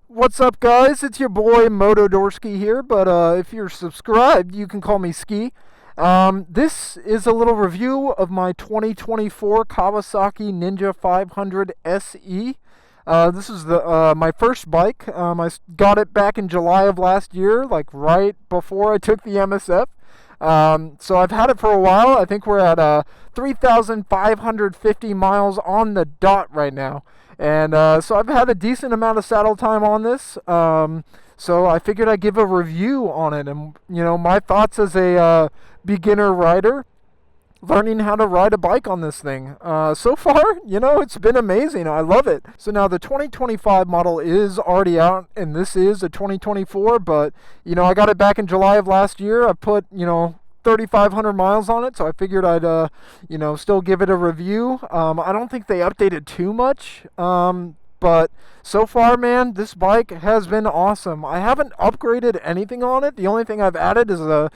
What's up, guys? It's your boy MotoDorski here, but if you're subscribed, you can call me Ski. This is a little review of my 2024 Kawasaki Ninja 500 SE. This is my first bike. Got it back in July of last year, like right before I took the MSF. So I've had it for a while. I think we're at 3,550 miles on the dot right now. And so I've had a decent amount of saddle time on this. So I figured I'd give a review on it and, my thoughts as a beginner rider learning how to ride a bike on this thing. So far, it's been amazing. I love it. So now the 2025 model is already out, and this is a 2024, but, I got it back in July of last year. I put, 3,500 miles on it, so I figured I'd, still give it a review. I don't think they updated too much, but so far, man, this bike has been awesome. I haven't upgraded anything on it. The only thing I've added is a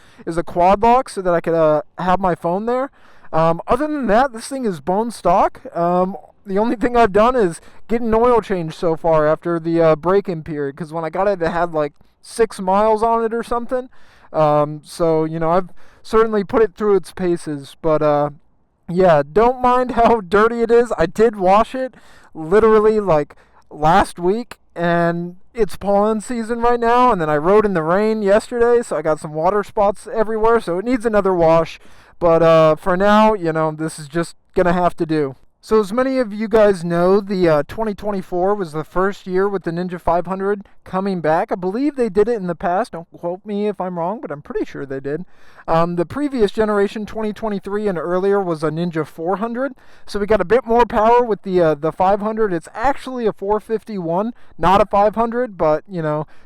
quad lock so that I could have my phone there. Other than that, this thing is bone stock. The only thing I've done is get an oil change so far after the break-in period, because when I got it, it had like 6 miles on it or something. So, I've certainly put it through its paces, but yeah, don't mind how dirty it is. I did wash it literally like last week, and it's pollen season right now, and then I rode in the rain yesterday, so I got some water spots everywhere, so it needs another wash. But for now, this is just gonna have to do. So as many of you guys know, the 2024 was the first year with the Ninja 500 coming back. I believe they did it in the past. Don't quote me if I'm wrong, but I'm pretty sure they did. The previous generation, 2023 and earlier, was a Ninja 400. So we got a bit more power with the 500. It's actually a 451, not a 500, but,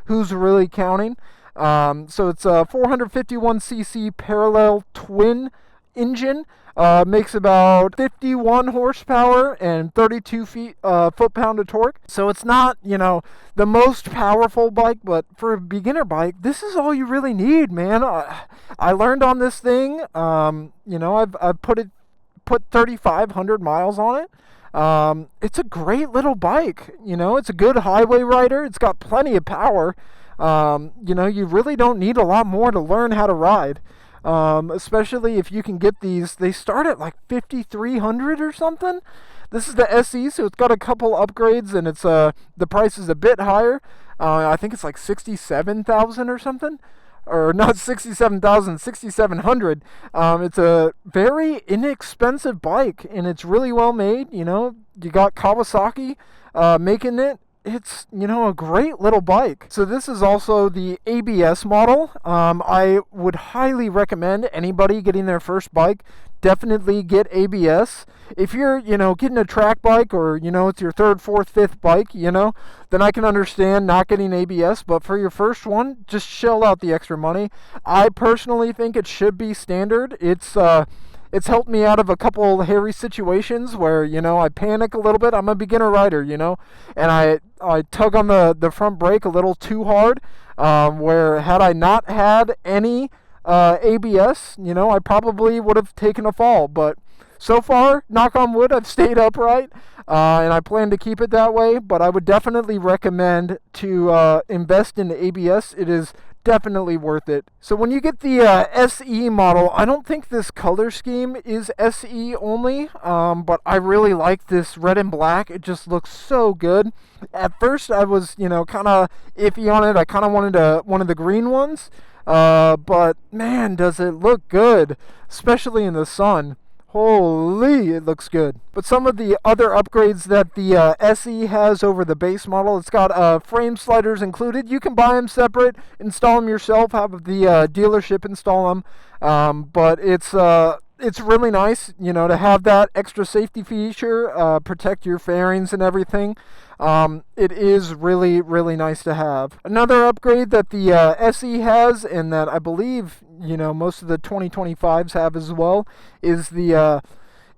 who's really counting? So it's a 451cc parallel twin engine. Makes about 51 horsepower and 32 foot-pound of torque. So it's not, the most powerful bike, but for a beginner bike, this is all you really need, man. I learned on this thing. I've put 3,500 miles on it. It's a great little bike. It's a good highway rider. It's got plenty of power. You really don't need a lot more to learn how to ride. Especially if you can get these. They start at like 5,300 or something. This is the SE, so it's got a couple upgrades, and it's the price is a bit higher. I think it's like 67,000 or something, or not 67,000, 6,700. It's a very inexpensive bike, and it's really well made. You got Kawasaki making it. It's, a great little bike. So this is also the ABS model. I would highly recommend anybody getting their first bike, definitely get ABS. If you're, getting a track bike, or, it's your third, fourth, fifth bike, then I can understand not getting ABS. But for your first one, just shell out the extra money. I personally think it should be standard. It's helped me out of a couple hairy situations where, I panic a little bit. I'm a beginner rider, and I tug on the front brake a little too hard, where had I not had any ABS, I probably would have taken a fall. But so far, knock on wood, I've stayed upright, and I plan to keep it that way. But I would definitely recommend to invest in the ABS. It is definitely worth it. So when you get the SE model, I don't think this color scheme is SE only, but I really like this red and black. It just looks so good. At first I was, kind of iffy on it. I kind of wanted one of the green ones, but man, does it look good, especially in the sun. Holy, it looks good. But some of the other upgrades that the SE has over the base model, it's got frame sliders included. You can buy them separate, install them yourself, have the dealership install them. But it's really nice, to have that extra safety feature, protect your fairings and everything. It is really, really nice to have. Another upgrade that the SE has, and that I believe, most of the 2025s have as well, is it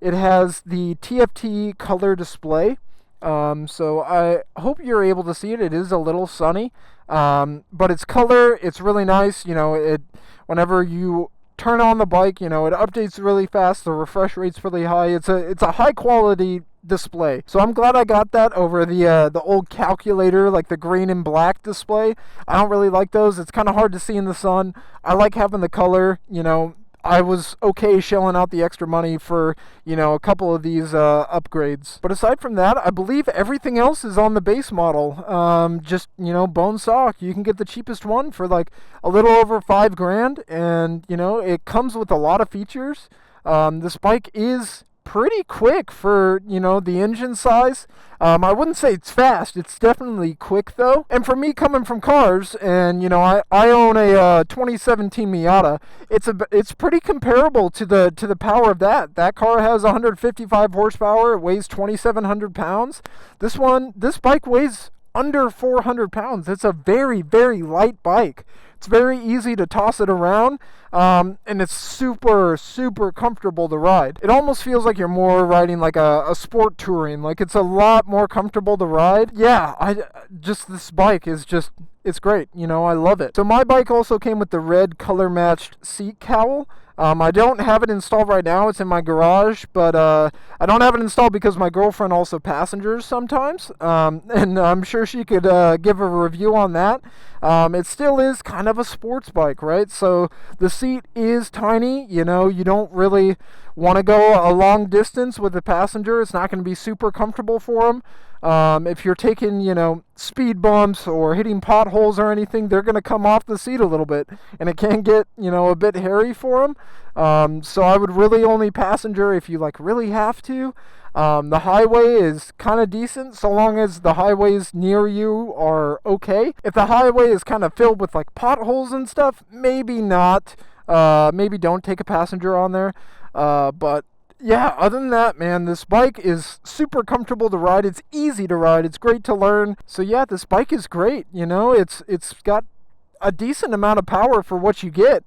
has the TFT color display. So I hope you're able to see it. It is a little sunny, but it's color. It's really nice. Whenever you turn on the bike, it updates really fast. The refresh rate's really high. It's a high quality display. So I'm glad I got that over the old calculator, like the green and black display. I don't really like those. It's kind of hard to see in the sun. I like having the color, you know. I was okay shelling out the extra money for, you know, a couple of these upgrades. But aside from that, I believe everything else is on the base model. Just, you know, bone stock. You can get the cheapest one for like a little over $5,000, and, you know, it comes with a lot of features. This bike is pretty quick for, you know, the engine size. I wouldn't say it's fast. It's definitely quick though. And for me, coming from cars, and you know, I own a 2017 Miata. It's pretty comparable to the power of that. That car has 155 horsepower. It weighs 2,700 pounds. This bike weighs under 400 pounds. It's a very, very light bike. It's very easy to toss it around, and it's super, super comfortable to ride. It almost feels like you're more riding like a sport touring. Like, it's a lot more comfortable to ride. Yeah, this bike is just, it's great. You know, I love it. So my bike also came with the red color matched seat cowl. I don't have it installed right now. It's in my garage, but I don't have it installed because my girlfriend also passengers sometimes, and I'm sure she could give a review on that. It still is kind of a sports bike, right? So the seat is tiny. You know, you don't really want to go a long distance with a passenger. It's not going to be super comfortable for them. If you're taking, you know, speed bumps or hitting potholes or anything, they're going to come off the seat a little bit, and it can get, you know, a bit hairy for them. So I would really only passenger if you like really have to. The highway is kind of decent so long as the highways near you are okay. If the highway is kind of filled with like potholes and stuff, maybe not. Maybe don't take a passenger on there. But yeah, other than that, man, this bike is super comfortable to ride. It's easy to ride. It's great to learn. So yeah, this bike is great. You know, it's got a decent amount of power for what you get.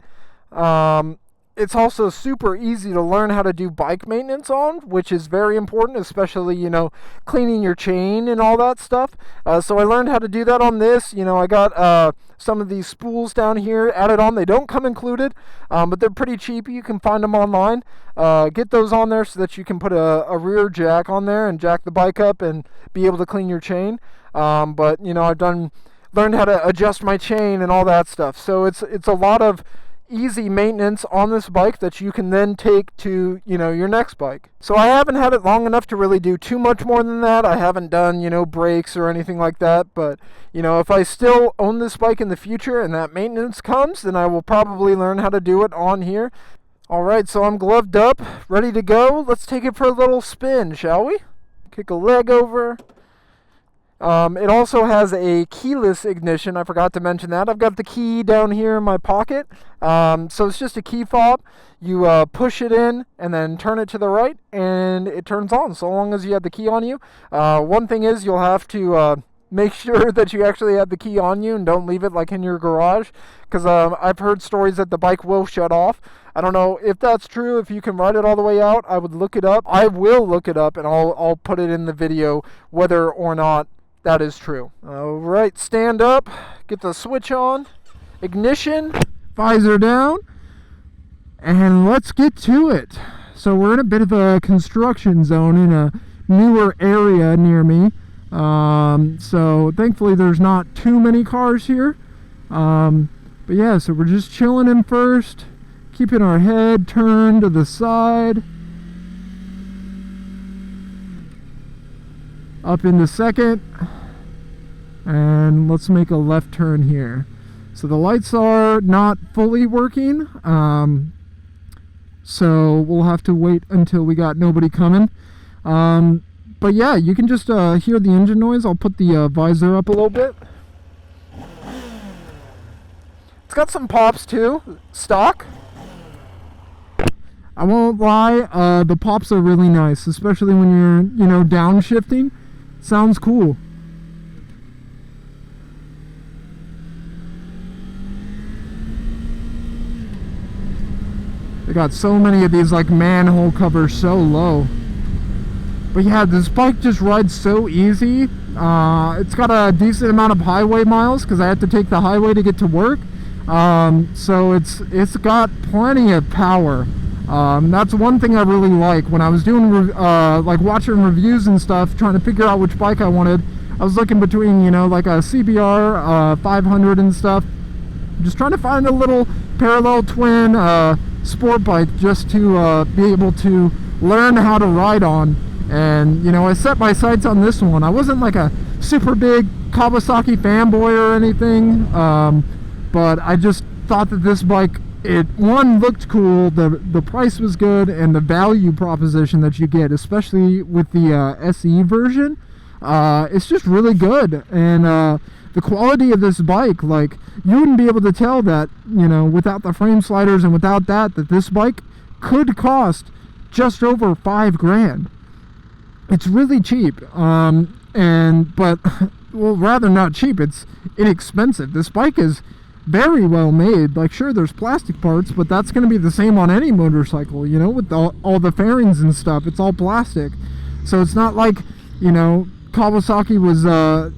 It's also super easy to learn how to do bike maintenance on, which is very important, especially, you know, cleaning your chain and all that stuff. So I learned how to do that on this. You know, I got some of these spools down here added on. They don't come included, but they're pretty cheap. You can find them online. Get those on there so that you can put a rear jack on there and jack the bike up and be able to clean your chain. But, you know, I've learned how to adjust my chain and all that stuff. So it's a lot of easy maintenance on this bike that you can then take to, you know, your next bike. So I haven't had it long enough to really do too much more than that. I haven't done, you know, brakes or anything like that, but, you know, if I still own this bike in the future and that maintenance comes, then I will probably learn how to do it on here. Alright, so I'm gloved up, ready to go. Let's take it for a little spin, shall we? Kick a leg over. It also has a keyless ignition. I forgot to mention that. I've got the key down here in my pocket. So it's just a key fob. You push it in and then turn it to the right and it turns on so long as you have the key on you. One thing is you'll have to make sure that you actually have the key on you and don't leave it like in your garage, because I've heard stories that the bike will shut off. I don't know if that's true. If you can ride it all the way out, I would look it up. I will look it up and I'll put it in the video whether or not that is true. Alright, stand up, get the switch on, ignition, visor down, and let's get to it. So we're in a bit of a construction zone in a newer area near me. So thankfully there's not too many cars here. But yeah, so we're just chilling in first, keeping our head turned to the side. Up into second, and let's make a left turn here. So the lights are not fully working, so we'll have to wait until we got nobody coming. But yeah, you can just hear the engine noise. I'll put the visor up a little bit. It's got some pops too, stock. I won't lie, the pops are really nice, especially when you're, you know, downshifting. Sounds cool. They got so many of these like manhole covers so low. But yeah, this bike just rides so easy. It's got a decent amount of highway miles because I have to take the highway to get to work. So it's got plenty of power. That's one thing I really like. When I was doing like watching reviews and stuff, trying to figure out which bike I wanted, I was looking between, you know, like a CBR 500 and stuff, just trying to find a little parallel twin sport bike just to be able to learn how to ride on. And you know, I set my sights on this one. I wasn't like a super big Kawasaki fanboy or anything, but I just thought that this bike, one, looked cool, the price was good, and the value proposition that you get, especially with the SE version, it's just really good. And the quality of this bike, like, you wouldn't be able to tell that, you know, without the frame sliders and without that this bike could cost just over $5,000. It's really cheap, but well, rather not cheap, it's inexpensive. This bike is very well made. Like, sure, there's plastic parts, but that's going to be the same on any motorcycle, you know, with all the fairings and stuff. It's all plastic, so it's not like, you know, Kawasaki was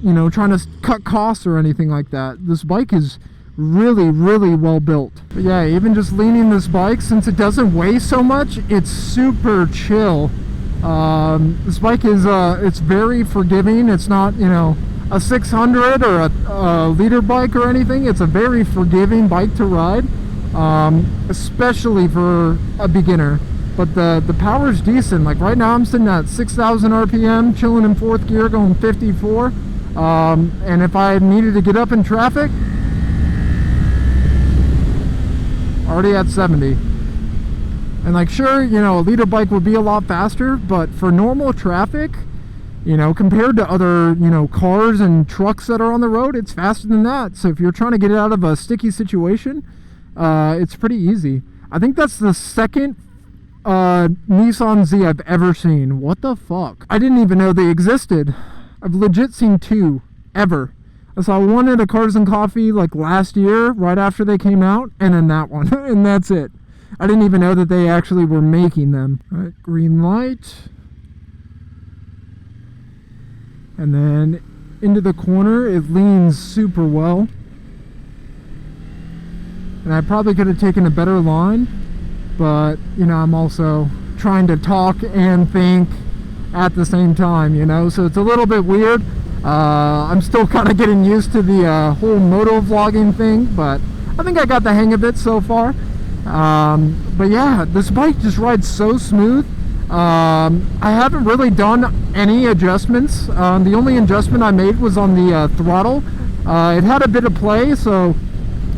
you know, trying to cut costs or anything like that. This bike is really, really well built. But yeah, even just leaning this bike, since it doesn't weigh so much, it's super chill. This bike is it's very forgiving. It's not, you know, a 600 or a liter bike or anything. It's a very forgiving bike to ride, especially for a beginner. But the power is decent. Like right now I'm sitting at 6,000 RPM, chilling in 4th gear, going 54. And if I needed to get up in traffic, already at 70. And like, sure, you know, a liter bike would be a lot faster, but for normal traffic, you know, compared to other, you know, cars and trucks that are on the road, it's faster than that. So if you're trying to get out of a sticky situation, it's pretty easy. I think that's the second Nissan Z I've ever seen. What the fuck? I didn't even know they existed. I've legit seen 2 ever. I saw one at a Cars and Coffee like last year, right after they came out, and then that one, and that's it. I didn't even know that they actually were making them. All right, green light. And then into the corner, it leans super well. And I probably could have taken a better line, but, you know, I'm also trying to talk and think at the same time, you know, so it's a little bit weird. I'm still kind of getting used to the whole moto vlogging thing, but I think I got the hang of it so far. But yeah, this bike just rides so smooth. I haven't really done any adjustments. The only adjustment I made was on the throttle. It had a bit of play, so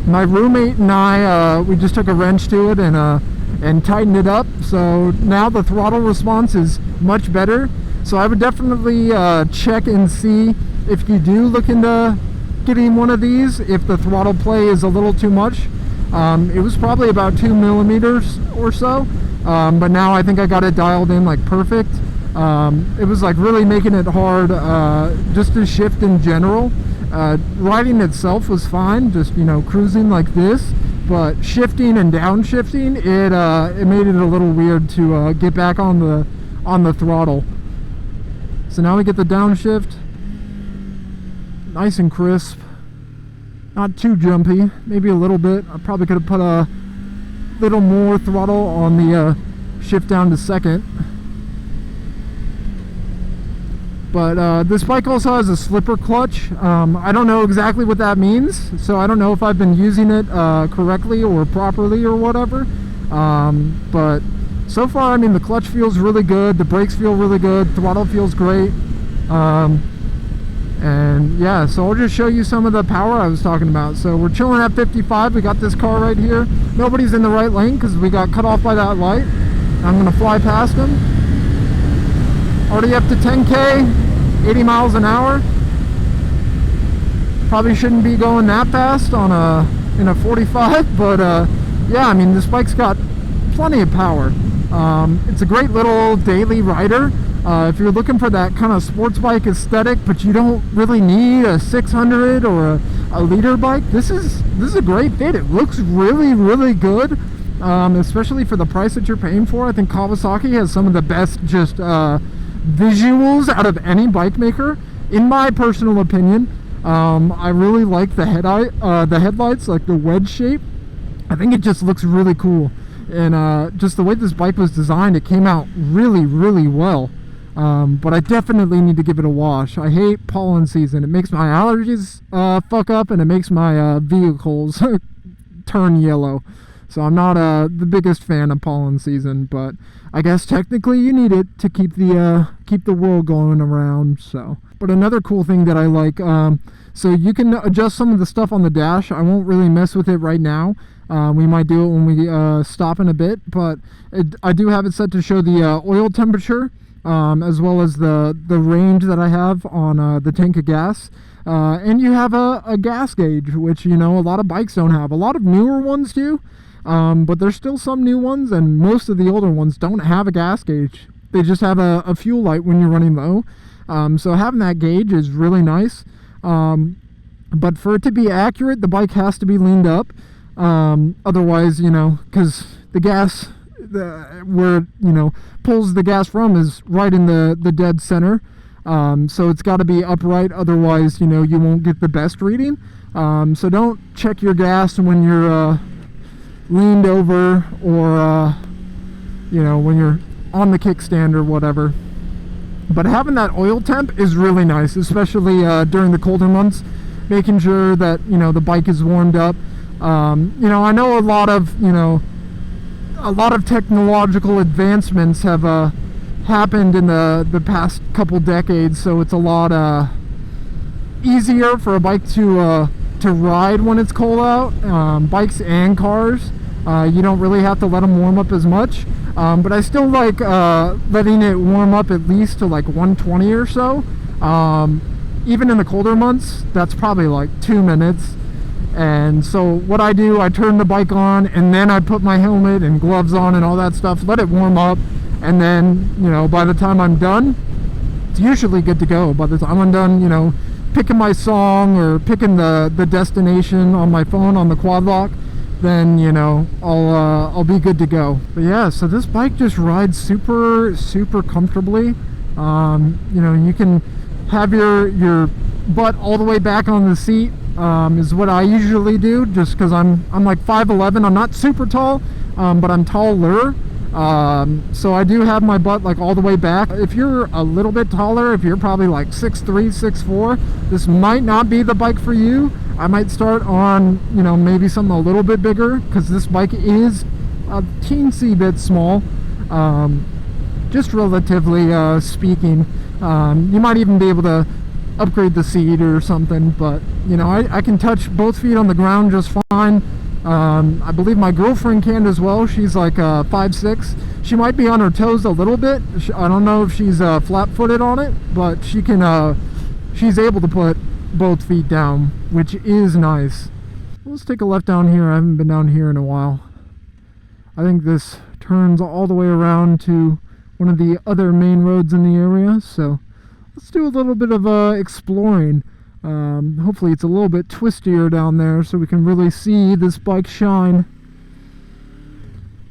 my roommate and I, we just took a wrench to it and tightened it up. So now the throttle response is much better. So I would definitely check and see, if you do look into getting one of these, if the throttle play is a little too much. It was probably about 2 millimeters or so, but now I think I got it dialed in like perfect. It was like really making it hard just to shift in general. Riding itself was fine, just, you know, cruising like this, but shifting and downshifting, it made it a little weird to get back on the throttle. So now we get the downshift, nice and crisp. Not too jumpy, maybe a little bit. I probably could have put a little more throttle on the shift down to second. But this bike also has a slipper clutch. I don't know exactly what that means, so I don't know if I've been using it correctly or properly or whatever. But so far, I mean, the clutch feels really good, the brakes feel really good, throttle feels great. And yeah, so I'll just show you some of the power I was talking about. So we're chilling at 55. We got this car right here. Nobody's in the right lane because we got cut off by that light. I'm gonna fly past them. Already up to 10K, 80 miles an hour. Probably shouldn't be going that fast on in a 45, but yeah, I mean, this bike's got plenty of power. It's a great little daily rider. If you're looking for that kind of sports bike aesthetic, but you don't really need a 600 or a liter bike, this is a great fit. It looks really, really good, especially for the price that you're paying for. I think Kawasaki has some of the best just visuals out of any bike maker, in my personal opinion. I really like the headlights, like the wedge shape. I think it just looks really cool. And just the way this bike was designed, it came out really, really well. But I definitely need to give it a wash. I hate pollen season. It makes my allergies fuck up, and it makes my vehicles turn yellow. So I'm not the biggest fan of pollen season, but I guess technically you need it to keep the world going around. So, but another cool thing that I like, so you can adjust some of the stuff on the dash. I won't really mess with it right now. We might do it when we stop in a bit, but I do have it set to show the oil temperature, as well as the range that I have on the tank of gas. And you have a gas gauge, which, you know, a lot of bikes don't have. A lot of newer ones do, but there's still some new ones, and most of the older ones don't have a gas gauge. They just have a fuel light when you're running low. So having that gauge is really nice. But for it to be accurate, the bike has to be leaned up. Otherwise, you know, because the gas, where, you know, pulls the gas from is right in the dead center. So it's got to be upright, otherwise, you know, you won't get the best reading. So don't check your gas when you're leaned over, or you know, when you're on the kickstand or whatever. But having that oil temp is really nice, especially during the colder months, making sure that, you know, the bike is warmed up. You know, I know a lot of technological advancements have happened in the past couple decades, so it's a lot easier for a bike to ride when it's cold out. Bikes and cars, you don't really have to let them warm up as much, but I still like letting it warm up at least to like 120 or so. Even in the colder months, that's probably like 2 minutes. And so what I do, I turn the bike on, and then I put my helmet and gloves on and all that stuff, let it warm up, and then, you know, by the time I'm done, it's usually good to go. By the time I'm done, you know, picking my song or picking the destination on my phone on the quad lock, then, you know, I'll be good to go. But yeah, so this bike just rides super comfortably. You know, you can have your butt all the way back on the seat, is what I usually do, just because I'm like 5'11". I'm not super tall, but I'm taller. So I do have my butt like all the way back. If you're a little bit taller, if you're probably like 6'3", 6'4", this might not be the bike for you. I might start on, you know, maybe something a little bit bigger, because this bike is a teensy bit small, just relatively speaking. You might even be able to upgrade the seat or something, but, you know, I can touch both feet on the ground just fine. I believe my girlfriend can as well. She's like 5'6". She might be on her toes a little bit. I don't know if she's flat-footed on it, but she can. She's able to put both feet down, which is nice. Let's take a left down here. I haven't been down here in a while. I think this turns all the way around to one of the other main roads in the area, so let's do a little bit of exploring. Hopefully it's a little bit twistier down there so we can really see this bike shine,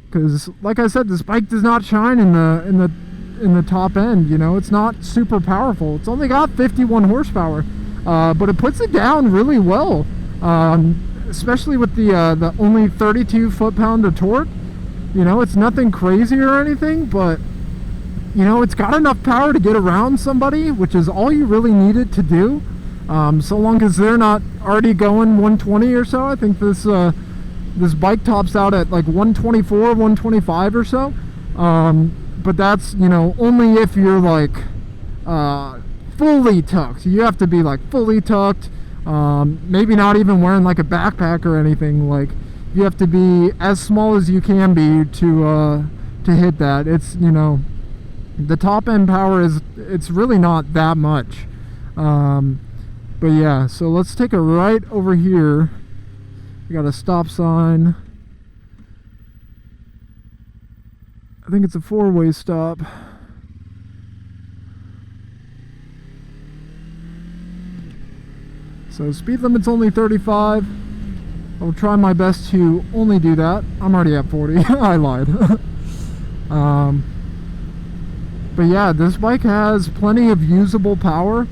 because like I said, this bike does not shine in the top end. You know, it's not super powerful. It's only got 51 horsepower, but it puts it down really well, especially with the only 32 foot-pound of torque. You know, it's nothing crazy or anything, but, you know, it's got enough power to get around somebody, which is all you really need it to do. So long as they're not already going 120 or so. I think this bike tops out at like 124, 125 or so. But that's, you know, only if you're like fully tucked. You have to be like fully tucked. Maybe not even wearing like a backpack or anything. Like, you have to be as small as you can be to hit that. It's, you know, the top end power it's really not that much. But yeah, so let's take a right over here. We got a stop sign. I think it's a four-way stop. So speed limit's only 35. I'll try my best to only do that. I'm already at 40. I lied. But yeah, this bike has plenty of usable power.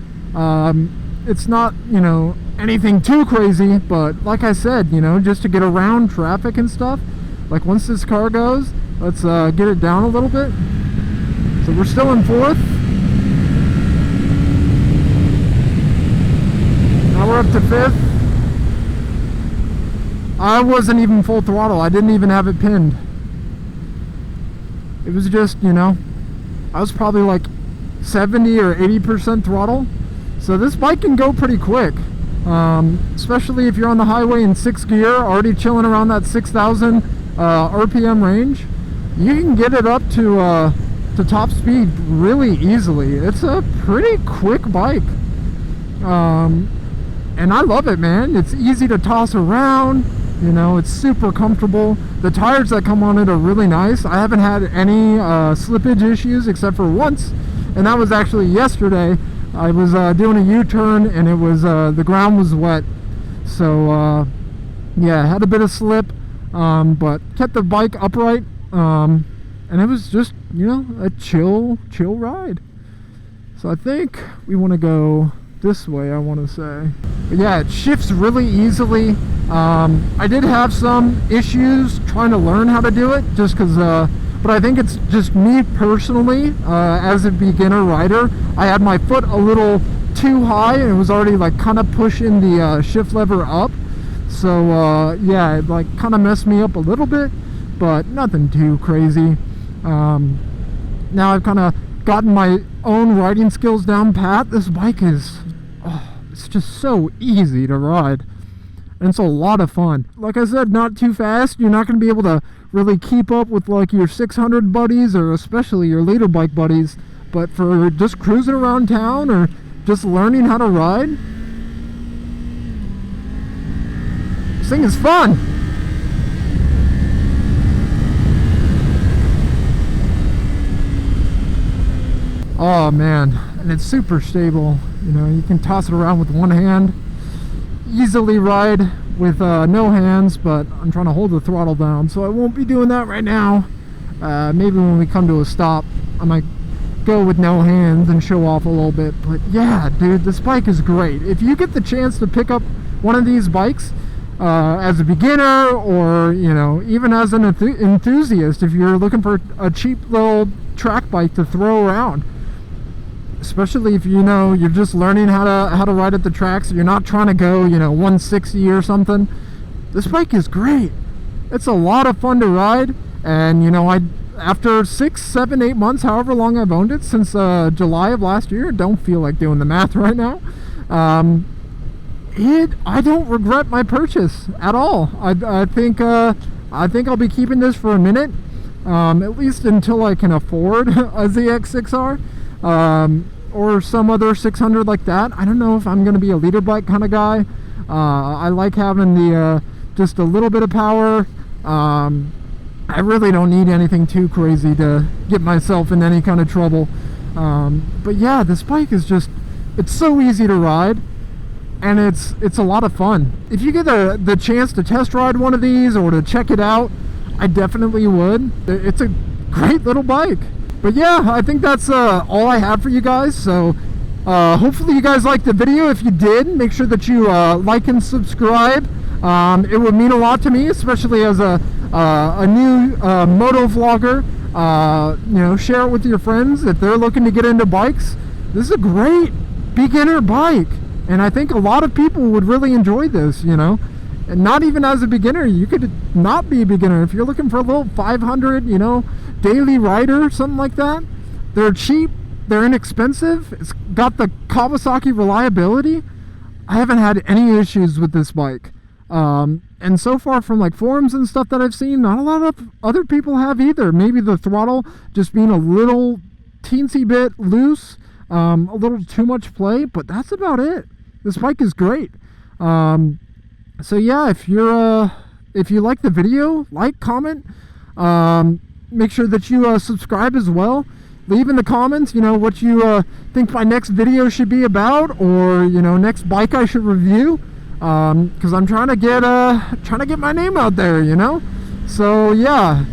It's not, you know, anything too crazy, but like I said, you know, just to get around traffic and stuff, Like once this car goes, let's get it down a little bit. So we're still in fourth. Now we're up to fifth. I wasn't even full throttle. I didn't even have it pinned. It was just, you know, I was probably like 70 or 80% throttle. So this bike can go pretty quick. Especially if you're on the highway in 6th gear, already chilling around that 6,000 RPM range. You can get it up to top speed really easily. It's a pretty quick bike. And I love it, man. It's easy to toss around. You know, it's super comfortable. The tires that come on it are really nice. I haven't had any slippage issues except for once, and that was actually yesterday. I was doing a U-turn, and it was the ground was wet, so yeah, had a bit of slip, but kept the bike upright, and it was just, you know, a chill ride. So I think we want to go this way, I want to say. But yeah, it shifts really easily. I did have some issues trying to learn how to do it, just because, but I think it's just me personally, as a beginner rider, I had my foot a little too high, and it was already like kind of pushing the shift lever up. So yeah, it like kind of messed me up a little bit, but nothing too crazy. Now I've kind of gotten my own riding skills down pat. This bike is, it's just so easy to ride, and it's a lot of fun. Like I said, not too fast. You're not going to be able to really keep up with like your 600 buddies, or especially your later bike buddies, but for just cruising around town or just learning how to ride, this thing is fun. Oh man, and it's super stable. You know, you can toss it around with one hand, easily ride with no hands, but I'm trying to hold the throttle down, so I won't be doing that right now. Maybe when we come to a stop, I might go with no hands and show off a little bit. But yeah, dude, this bike is great. If you get the chance to pick up one of these bikes as a beginner, or, you know, even as an enthusiast, if you're looking for a cheap little track bike to throw around, especially if, you know, you're just learning how to ride at the tracks, you're not trying to go, you know, 160 or something, this bike is great. It's a lot of fun to ride. And, you know, after 6, 7, 8 months, however long I've owned it, since July of last year, don't feel like doing the math right now, I don't regret my purchase at all. I think I'll be keeping this for a minute, at least until I can afford a ZX6R. Or some other 600 like that. I don't know if I'm going to be a leader bike kind of guy. I like having the just a little bit of power. I really don't need anything too crazy to get myself in any kind of trouble. But yeah, this bike is just, it's so easy to ride, and it's a lot of fun. If you get the chance to test ride one of these or to check it out, I definitely would. It's a great little bike. But yeah, I think that's all I have for you guys. So hopefully you guys liked the video. If you did, make sure that you like and subscribe. It would mean a lot to me, especially as a new moto vlogger. You know, share it with your friends if they're looking to get into bikes. This is a great beginner bike, and I think a lot of people would really enjoy this, you know. And not even as a beginner, you could not be a beginner. If you're looking for a little 500, you know, daily rider, something like that, they're cheap, they're inexpensive, it's got the Kawasaki reliability. I haven't had any issues with this bike. And so far from like forums and stuff that I've seen, not a lot of other people have either. Maybe the throttle just being a little teensy bit loose, a little too much play, but that's about it. This bike is great. So yeah, if you like the video, like, comment, make sure that you subscribe as well. Leave in the comments, you know, what you think my next video should be about, or, you know, next bike I should review, because I'm trying to get my name out there, you know. So yeah,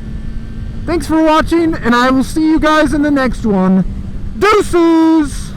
thanks for watching, and I will see you guys in the next one. Deuces!